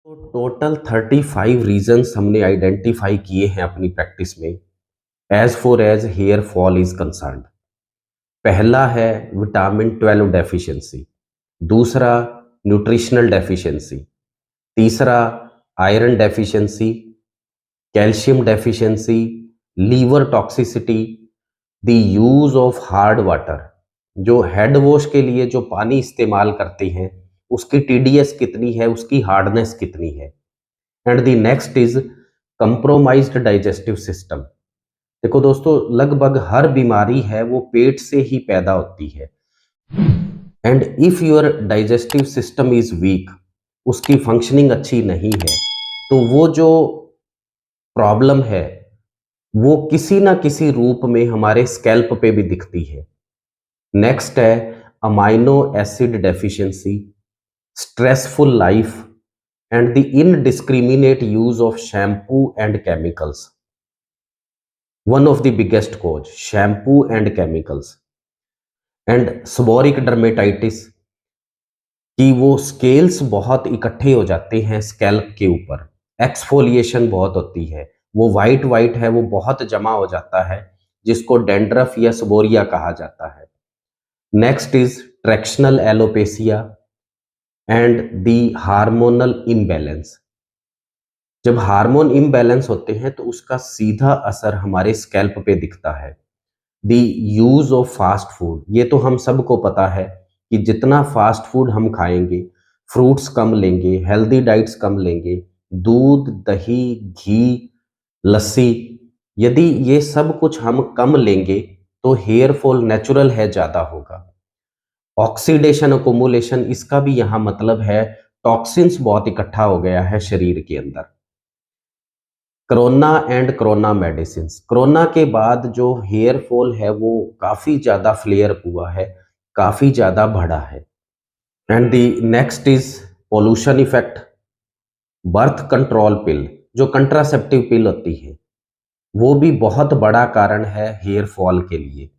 तो total 35 reasons हमने identify किए हैं अपनी प्रैक्टिस में as far as hair fall is concern. पहला है विटामिन 12 डेफिशिएंसी, दूसरा न्यूट्रिशनल डेफिशिएंसी, तीसरा iron deficiency, calcium deficiency, liver toxicity, the use of hard water. जो हेड वॉश के लिए जो पानी इस्तेमाल करते हैं उसकी टीडीएस कितनी है, उसकी हार्डनेस कितनी है। And the next is compromised digestive system. देखो दोस्तों, लगभग हर बीमारी है वो पेट से ही पैदा होती है। And if your digestive system is weak, उसकी फंक्शनिंग अच्छी नहीं है, तो वो जो प्रॉब्लम है वो किसी ना किसी रूप में हमारे स्कैल्प पे भी दिखती है। नेक्स्ट है amino acid deficiency, stressful life and the indiscriminate use of shampoo and chemicals. One of the biggest cause shampoo and chemicals. And seborrheic dermatitis कि वो स्केल्स बहुत इकट्ठे हो जाते हैं स्कैल्प के ऊपर, एक्सफोलिएशन बहुत होती है, वो वाइट वाइट है वो बहुत जमा हो जाता है, जिसको डेंड्रफ या सबोरिया कहा जाता है। Next is tractional alopecia and the hormonal imbalance. जब हार्मोन इम्बैलेंस होते हैं तो उसका सीधा असर हमारे स्कैल्प पे दिखता है। दी यूज ऑफ फास्ट फूड, ये तो हम सबको पता है कि जितना फास्ट फूड हम खाएंगे, फ्रूट्स कम लेंगे, हेल्दी डाइट्स कम लेंगे, दूध, दही, घी, लस्सी, यदि ये सब कुछ हम कम लेंगे तो हेयर फॉल नेचुरल है ज़्यादा होगा। ऑक्सीडेशन अकोमुलेशन, इसका भी यहाँ मतलब है टॉक्सिन्स बहुत इकट्ठा हो गया है शरीर के अंदर। Corona and corona medicine, corona के बाद जो हेयर फॉल है वो काफ़ी ज़्यादा फ्लेयर हुआ है, काफ़ी ज़्यादा बढ़ा है। And the next is pollution effect, birth control पिल, जो कंट्रासेप्टिव पिल होती है वो भी बहुत बड़ा कारण है हेयर फॉल के लिए।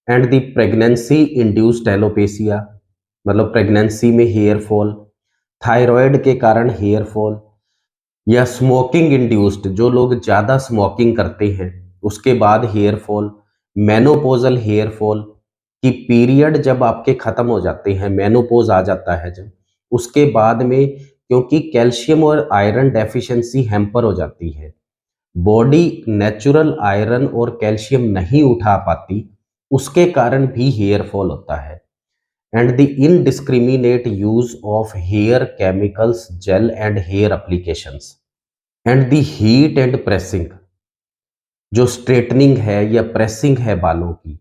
And the pregnancy induced alopecia, मतलब प्रेगनेंसी में हेयर फॉल, थायराइड के कारण हेयर फॉल, या स्मोकिंग इंड्यूस्ड, जो लोग ज़्यादा स्मोकिंग करते हैं उसके बाद hair fall, menopausal hair fall कि पीरियड जब आपके ख़त्म हो जाते हैं, मेनोपोज आ जाता है जब, उसके बाद में क्योंकि कैल्शियम और आयरन डेफिशिएंसी हैम्पर हो जाती है, बॉडी नेचुरल आयरन और कैल्शियम नहीं उठा पाती, उसके कारण भी हेयर फॉल होता है। And the indiscriminate use of hair chemicals, gel and hair applications, and the heat and pressing, जो स्ट्रेटनिंग है या प्रेसिंग है बालों की,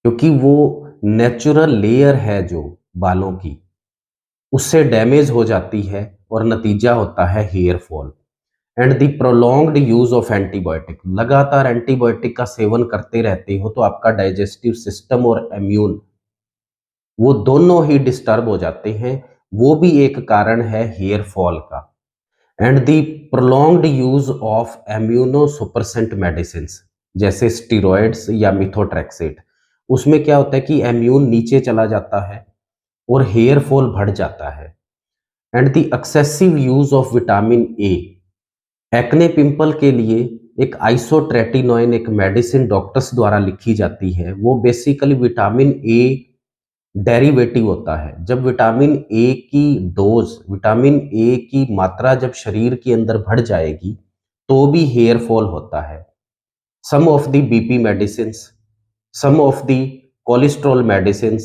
क्योंकि वो नेचुरल लेयर है जो बालों की, उससे डैमेज हो जाती है और नतीजा होता है hair fall. And the prolonged use of antibiotic, लगातार एंटीबायोटिक का सेवन करते रहते हो तो आपका डाइजेस्टिव सिस्टम और इम्यून, वो दोनों ही डिस्टर्ब हो जाते हैं, वो भी एक कारण है हेयर फॉल का। And the prolonged use of immunosuppressant medicine, जैसे स्टीरॉयड्स या मिथोट्रेक्सेट, उसमें क्या होता है कि इम्यून नीचे चला जाता है और हेयर फॉल बढ़ जाता है। And the excessive use of vitamin A, acne pimple के लिए एक आइसोट्रेटिनोइन एक मेडिसिन डॉक्टर्स द्वारा लिखी जाती है, वो बेसिकली विटामिन ए डेरिवेटिव होता है। जब विटामिन ए की डोज, विटामिन ए की मात्रा जब शरीर के अंदर बढ़ जाएगी तो भी हेयर फॉल होता है। Some of the BP medicine, some of the cholesterol medicine,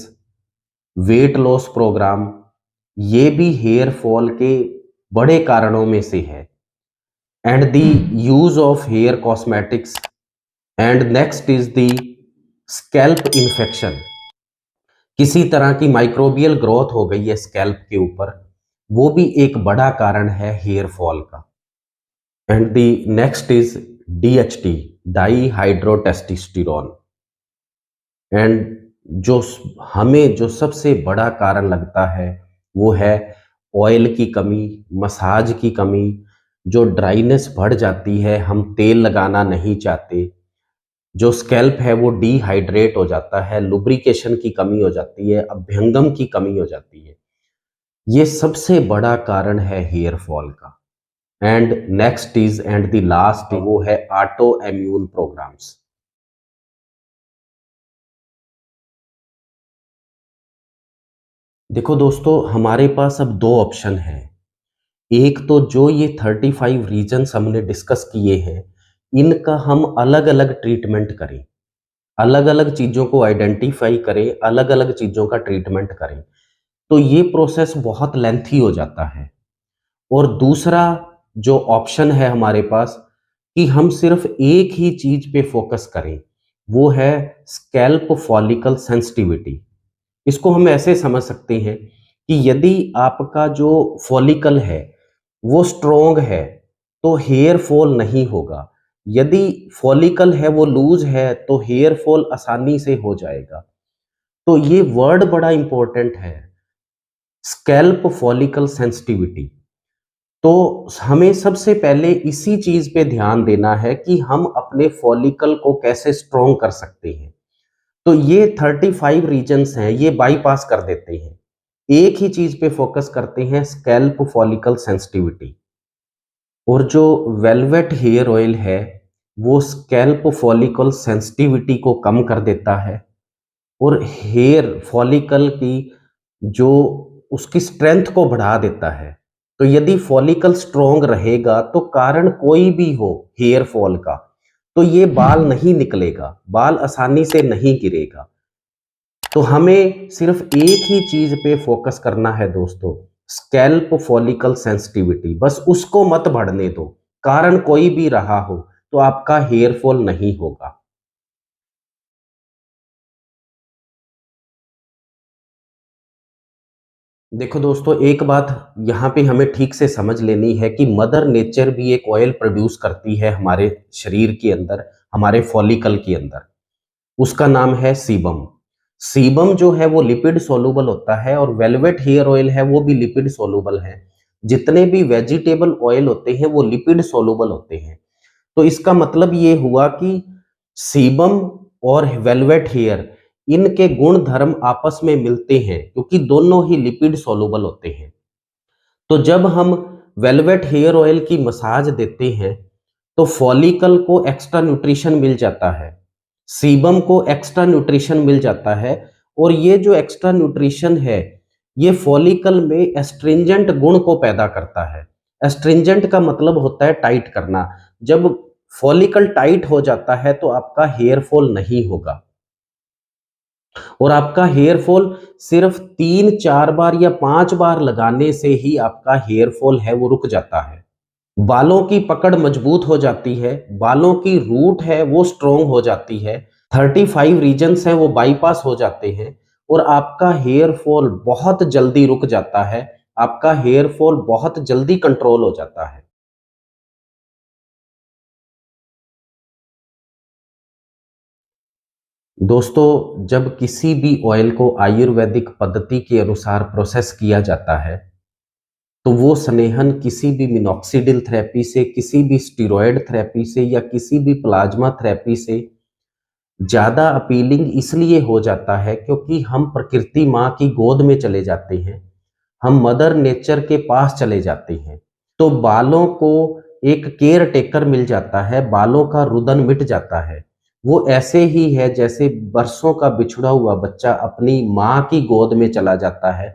weight loss programme, ये भी हेयर फॉल के बड़े कारणों में से है। And the use of hair cosmetics. And next is the scalp infection, किसी तरह की माइक्रोबियल ग्रोथ हो गई है स्कैल्प के ऊपर, वो भी एक बड़ा कारण है हेयर फॉल का। And the next is DHT, dihydrotestosterone. And जो हमें जो सबसे बड़ा कारण लगता है वो है ऑयल की कमी, मसाज की कमी, जो ड्राइनेस बढ़ जाती है, हम तेल लगाना नहीं चाहते, जो स्कैल्प है वो डिहाइड्रेट हो जाता है, लुब्रिकेशन की कमी हो जाती है, अभ्यंगम की कमी हो जाती है। ये सबसे बड़ा कारण है हेयर फॉल का। And next is and the last वो है ऑटो इम्यून प्रोग्राम्स। देखो दोस्तों, हमारे पास अब दो ऑप्शन हैं। एक तो जो ये 35 रीजन्स हमने डिस्कस किए हैं, इनका हम अलग अलग ट्रीटमेंट करें, अलग अलग चीज़ों को आइडेंटिफाई करें, अलग अलग चीज़ों का ट्रीटमेंट करें, तो ये प्रोसेस बहुत लेंथी हो जाता है। और दूसरा जो ऑप्शन है हमारे पास कि हम सिर्फ एक ही चीज़ पे फोकस करें, वो है स्कैल्प फॉलिकल सेंसिटिविटी। इसको हम ऐसे समझ सकते हैं कि यदि आपका जो फॉलिकल है वो स्ट्रोंग है तो हेयर फॉल नहीं होगा। यदि फॉलिकल है वो लूज है तो हेयर फॉल आसानी से हो जाएगा। तो ये वर्ड बड़ा इंपॉर्टेंट है, स्कैल्प फॉलिकल सेंसिटिविटी। तो हमें सबसे पहले इसी चीज पे ध्यान देना है कि हम अपने फॉलिकल को कैसे स्ट्रोंग कर सकते हैं। तो ये 35 रीजन्स हैं, ये बाईपास कर देते हैं, एक ही चीज पे फोकस करते हैं, स्कैल्प फॉलिकल सेंसिटिविटी। और जो वेलवेट हेयर ऑयल है वो स्कैल्प फॉलिकल सेंसिटिविटी को कम कर देता है और हेयर फॉलिकल की जो उसकी स्ट्रेंथ को बढ़ा देता है। तो यदि फॉलिकल स्ट्रोंग रहेगा तो कारण कोई भी हो हेयर फॉल का, तो ये बाल नहीं निकलेगा, बाल आसानी से नहीं गिरेगा। तो हमें सिर्फ एक ही चीज पे फोकस करना है दोस्तों, स्कैल्प फॉलिकल सेंसिटिविटी, बस उसको मत बढ़ने दो। कारण कोई भी रहा हो तो आपका हेयर फॉल नहीं होगा। देखो दोस्तों, एक बात यहाँ पे हमें ठीक से समझ लेनी है कि मदर नेचर भी एक ऑयल प्रोड्यूस करती है हमारे शरीर के अंदर, हमारे फॉलिकल के अंदर। उसका नाम है सीबम। सीबम जो है वो लिपिड सोलुबल होता है और वेलवेट हेयर ऑयल है वो भी लिपिड सोलुबल है। जितने भी वेजिटेबल ऑयल होते हैं वो लिपिड सोलुबल होते हैं। तो इसका मतलब ये हुआ कि सीबम और वेलवेट हेयर, इनके गुण धर्म आपस में मिलते हैं क्योंकि दोनों ही लिपिड सोलुबल होते हैं। तो जब हम वेलवेट हेयर ऑयल की मसाज देते हैं तो फॉलिकल को एक्स्ट्रा न्यूट्रिशन मिल जाता है, सीबम को एक्स्ट्रा न्यूट्रिशन मिल जाता है। और ये जो एक्स्ट्रा न्यूट्रिशन है ये फॉलिकल में एस्ट्रिंजेंट गुण को पैदा करता है। एस्ट्रिंजेंट का मतलब होता है टाइट करना। जब फॉलिकल टाइट हो जाता है तो आपका हेयर फॉल नहीं होगा और आपका हेयर फॉल सिर्फ 3-4 बार या 5 बार लगाने से ही आपका हेयर फॉल है वो रुक जाता है। बालों की पकड़ मजबूत हो जाती है, बालों की रूट है वो स्ट्रोंग हो जाती है, 35 रीजन्स हैं वो बाईपास हो जाते हैं और आपका हेयर फॉल बहुत जल्दी रुक जाता है, आपका हेयर फॉल बहुत जल्दी कंट्रोल हो जाता है। दोस्तों, जब किसी भी ऑयल को आयुर्वैदिक पद्धति के अनुसार प्रोसेस किया जाता है तो वो स्नेहन किसी भी मिनॉक्सिडिल थेरेपी से, किसी भी स्टीरॉयड थेरेपी से या किसी भी प्लाज्मा थेरेपी से ज़्यादा अपीलिंग इसलिए हो जाता है क्योंकि हम प्रकृति माँ की गोद में चले जाते हैं, हम मदर नेचर के पास चले जाते हैं। तो बालों को एक केयर टेकर मिल जाता है, बालों का रुदन मिट जाता है। वो ऐसे ही है जैसे बरसों का बिछड़ा हुआ बच्चा अपनी माँ की गोद में चला जाता है,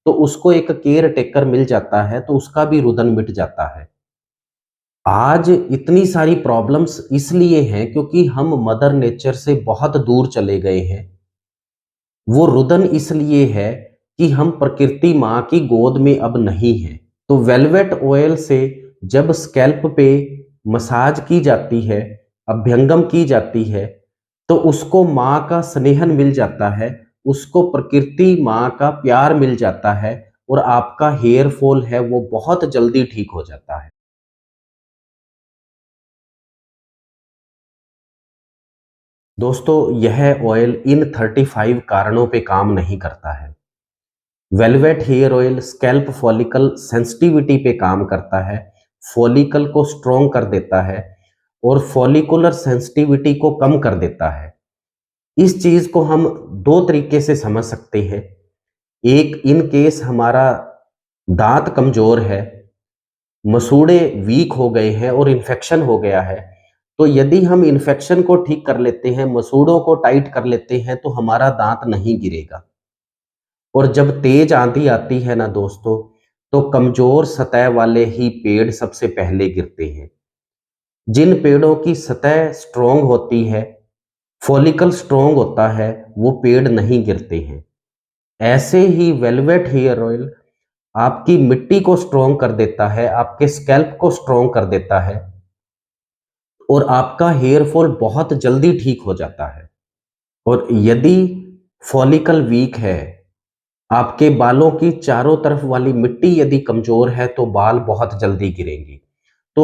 तो उसको एक केयर टेकर मिल जाता है तो उसका भी रुदन मिट जाता है। आज इतनी सारी प्रॉब्लम्स इसलिए हैं क्योंकि हम मदर नेचर से बहुत दूर चले गए हैं। वो रुदन इसलिए है कि हम प्रकृति माँ की गोद में अब नहीं हैं। तो वेलवेट ऑयल से जब स्कैल्प पे मसाज की जाती है, अभ्यंगम की जाती है, तो उसको माँ का स्नेहन मिल जाता है, उसको प्रकृति माँ का प्यार मिल जाता है और आपका हेयर फॉल है वो बहुत जल्दी ठीक हो जाता है। दोस्तों, यह ऑयल इन 35 कारणों पे काम नहीं करता है। Velvet hair oil scalp follicle sensitivity पे काम करता है, फॉलिकल को स्ट्रॉन्ग कर देता है और फॉलिकुलर सेंसिटिविटी को कम कर देता है। इस चीज को हम दो तरीके से समझ सकते हैं। एक, इन केस हमारा दांत कमजोर है, मसूड़े वीक हो गए हैं और इन्फेक्शन हो गया है, तो यदि हम इन्फेक्शन को ठीक कर लेते हैं, मसूड़ों को टाइट कर लेते हैं, तो हमारा दांत नहीं गिरेगा। और जब तेज आंधी आती है ना दोस्तों, तो कमजोर सतह वाले ही पेड़ सबसे पहले गिरते हैं। जिन पेड़ों की सतह स्ट्रोंग होती है, फॉलिकल स्ट्रोंग होता है, वो पेड़ नहीं गिरते हैं। ऐसे ही वेलवेट हेयर ऑयल आपकी मिट्टी को स्ट्रोंग कर देता है, आपके स्कैल्प को स्ट्रोंग कर देता है और आपका हेयर फॉल बहुत जल्दी ठीक हो जाता है। और यदि फॉलिकल वीक है, आपके बालों की चारों तरफ वाली मिट्टी यदि कमजोर है, तो बाल बहुत जल्दी गिरेंगे। तो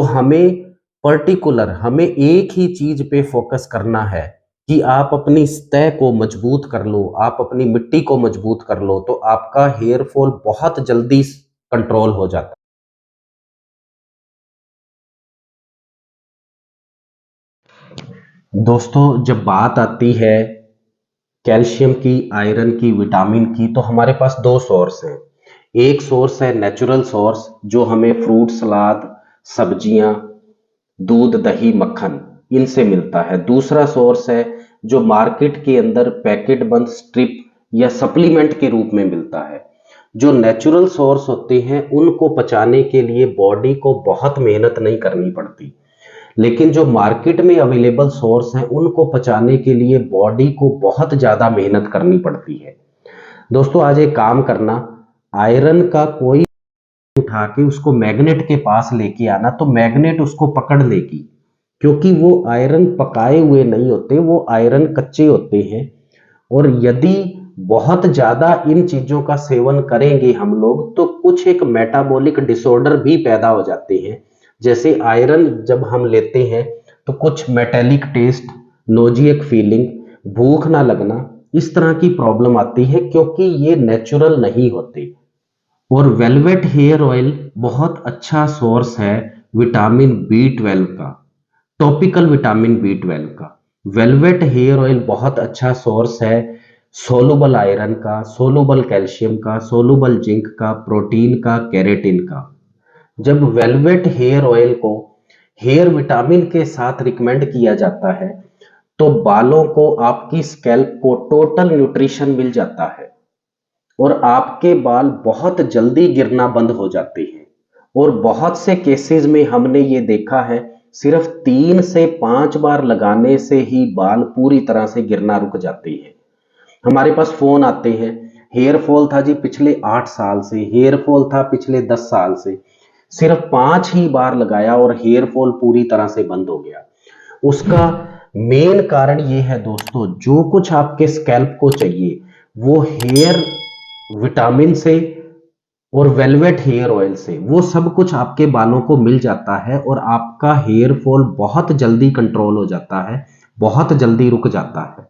हमें एक ही चीज पे फोकस करना है कि आप अपनी सतह को मजबूत कर लो, आप अपनी मिट्टी को मजबूत कर लो, तो आपका हेयर फॉल बहुत जल्दी कंट्रोल हो जाता है। दोस्तों, जब बात आती है कैल्शियम की, आयरन की, विटामिन की, तो हमारे पास दो सोर्स हैं। एक सोर्स है नेचुरल सोर्स, जो हमें फ्रूट सलाद, सब्जियां, दूध, दही, मक्खन इनसे मिलता है। दूसरा सोर्स है जो मार्केट के अंदर पैकेट बंद स्ट्रिप या सप्लीमेंट के रूप में मिलता है। जो नेचुरल सोर्स होते हैं, उनको पचाने के लिए बॉडी को बहुत मेहनत नहीं करनी पड़ती, लेकिन जो मार्केट में अवेलेबल सोर्स हैं, उनको पचाने के लिए बॉडी को बहुत ज्यादा मेहनत करनी पड़ती है। दोस्तों, आज एक काम करना, आयरन का कोई उठा के उसको मैग्नेट के पास लेके आना, तो मैग्नेट उसको पकड़ लेगी, क्योंकि वो आयरन पकाए हुए नहीं होते, वो आयरन कच्चे होते हैं। और यदि बहुत ज्यादा इन चीजों का सेवन करेंगे हम लोग, तो कुछ एक मेटाबॉलिक डिसऑर्डर भी पैदा हो जाते हैं। जैसे आयरन जब हम लेते हैं, तो कुछ मेटेलिक टेस्ट, नोजियक फीलिंग, भूख ना लगना, इस तरह की प्रॉब्लम आती है, क्योंकि ये नेचुरल नहीं होते। और वेलवेट हेयर ऑयल बहुत अच्छा सोर्स है विटामिन बी 12 का, टॉपिकल विटामिन बी 12 का। वेलवेट हेयर ऑयल बहुत अच्छा सोर्स है सोलुबल आयरन का, सोलुबल कैल्शियम का, सोलुबल जिंक का, प्रोटीन का, कैरेटिन का। जब वेलवेट हेयर ऑयल को हेयर विटामिन के साथ रिकमेंड किया जाता है, तो बालों को, आपकी स्कैल्प को टोटल न्यूट्रिशन मिल जाता है और आपके बाल बहुत जल्दी गिरना बंद हो जाते हैं। और बहुत से केसेस में हमने ये देखा है, सिर्फ 3 से 5 बार लगाने से ही बाल पूरी तरह से गिरना रुक जाते हैं। हमारे पास फोन आते हैं, हेयर फॉल था जी पिछले 8 साल से, हेयर फॉल था पिछले 10 साल से, सिर्फ 5 ही बार लगाया और हेयर फॉल पूरी तरह से बंद हो गया। उसका मेन कारण ये है दोस्तों, जो कुछ आपके स्कैल्प को चाहिए, वो हेयर विटामिन से और वेलवेट हेयर ऑयल से, वो सब कुछ आपके बालों को मिल जाता है और आपका हेयर फॉल बहुत जल्दी कंट्रोल हो जाता है, बहुत जल्दी रुक जाता है।